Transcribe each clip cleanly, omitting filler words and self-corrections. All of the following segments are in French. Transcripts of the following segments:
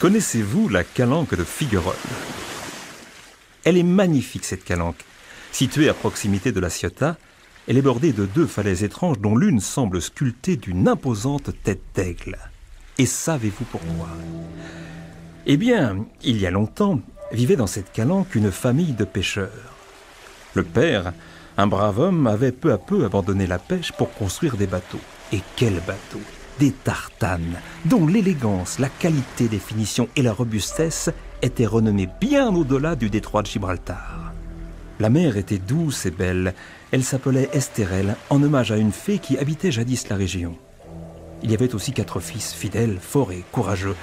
Connaissez-vous la calanque de Figuerolles? Elle est magnifique, cette calanque. Située à proximité de la Ciotat, elle est bordée de deux falaises étranges dont l'une semble sculptée d'une imposante tête d'aigle. Et savez-vous pourquoi? Eh bien, il y a longtemps, vivait dans cette calanque une famille de pêcheurs. Le père, un brave homme, avait peu à peu abandonné la pêche pour construire des bateaux. Et quels bateaux! Des tartanes, dont l'élégance, la qualité des finitions et la robustesse étaient renommées bien au-delà du détroit de Gibraltar. La mer était douce et belle. Elle s'appelait Estérelle, en hommage à une fée qui habitait jadis la région. Il y avait aussi 4 fils, fidèles, forts et courageux.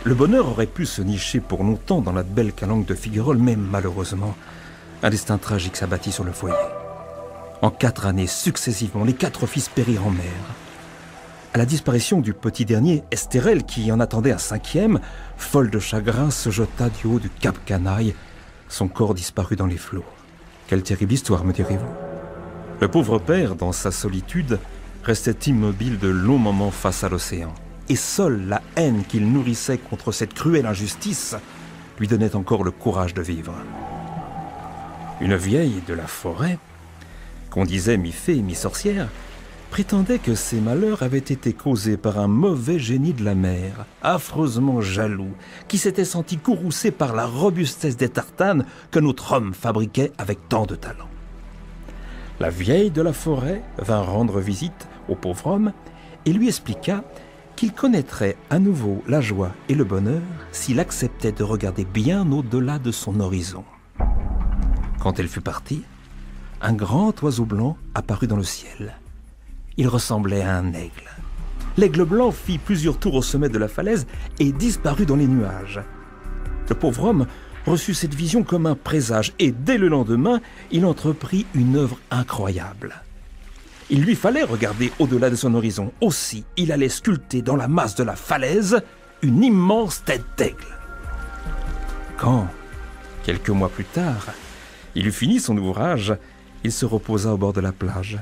Le bonheur aurait pu se nicher pour longtemps dans la belle calanque de Figuerolles, mais malheureusement, un destin tragique s'abattit sur le foyer. En 4 années successivement, les 4 fils périrent en mer. À la disparition du petit dernier, Estérelle, qui en attendait un 5e, folle de chagrin, se jeta du haut du cap Canaille. Son corps disparut dans les flots. Quelle terrible histoire, me direz-vous? Le pauvre père, dans sa solitude, restait immobile de longs moments face à l'océan. Et seule la haine qu'il nourrissait contre cette cruelle injustice lui donnait encore le courage de vivre. Une vieille de la forêt, qu'on disait mi-fée, mi-sorcière, prétendait que ces malheurs avaient été causés par un mauvais génie de la mer, affreusement jaloux, qui s'était senti courroucé par la robustesse des tartanes que notre homme fabriquait avec tant de talent. La vieille de la forêt vint rendre visite au pauvre homme et lui expliqua qu'il connaîtrait à nouveau la joie et le bonheur s'il acceptait de regarder bien au-delà de son horizon. Quand elle fut partie, un grand oiseau blanc apparut dans le ciel. Il ressemblait à un aigle. L'aigle blanc fit plusieurs tours au sommet de la falaise et disparut dans les nuages. Le pauvre homme reçut cette vision comme un présage et dès le lendemain, il entreprit une œuvre incroyable. Il lui fallait regarder au-delà de son horizon. Aussi, il allait sculpter dans la masse de la falaise une immense tête d'aigle. Quand, quelques mois plus tard, il eut fini son ouvrage, il se reposa au bord de la plage.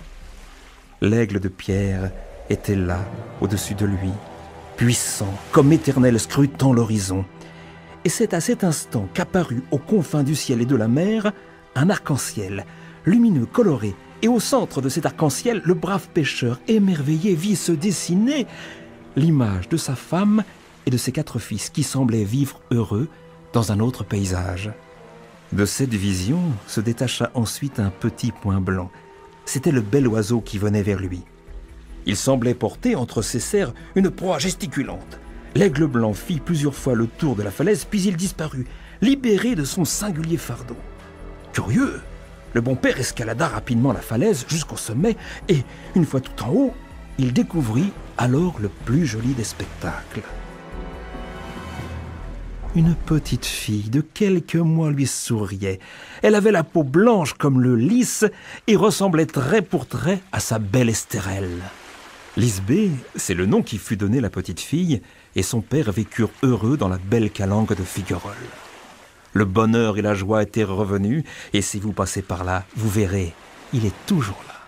L'aigle de pierre était là, au-dessus de lui, puissant, comme éternel scrutant l'horizon. Et c'est à cet instant qu'apparut aux confins du ciel et de la mer un arc-en-ciel, lumineux, coloré, et au centre de cet arc-en-ciel, le brave pêcheur émerveillé vit se dessiner l'image de sa femme et de ses 4 fils qui semblaient vivre heureux dans un autre paysage. De cette vision se détacha ensuite un petit point blanc. C'était le bel oiseau qui venait vers lui. Il semblait porter entre ses serres une proie gesticulante. L'aigle blanc fit plusieurs fois le tour de la falaise, puis il disparut, libéré de son singulier fardeau. Curieux, le bon père escalada rapidement la falaise jusqu'au sommet et, une fois tout en haut, il découvrit alors le plus joli des spectacles. Une petite fille de quelques mois lui souriait. Elle avait la peau blanche comme le lys et ressemblait trait pour trait à sa belle Estérelle. Lisbeth, c'est le nom qui fut donné à la petite fille, et son père vécurent heureux dans la belle calanque de Figuerolles. Le bonheur et la joie étaient revenus, et si vous passez par là, vous verrez, il est toujours là.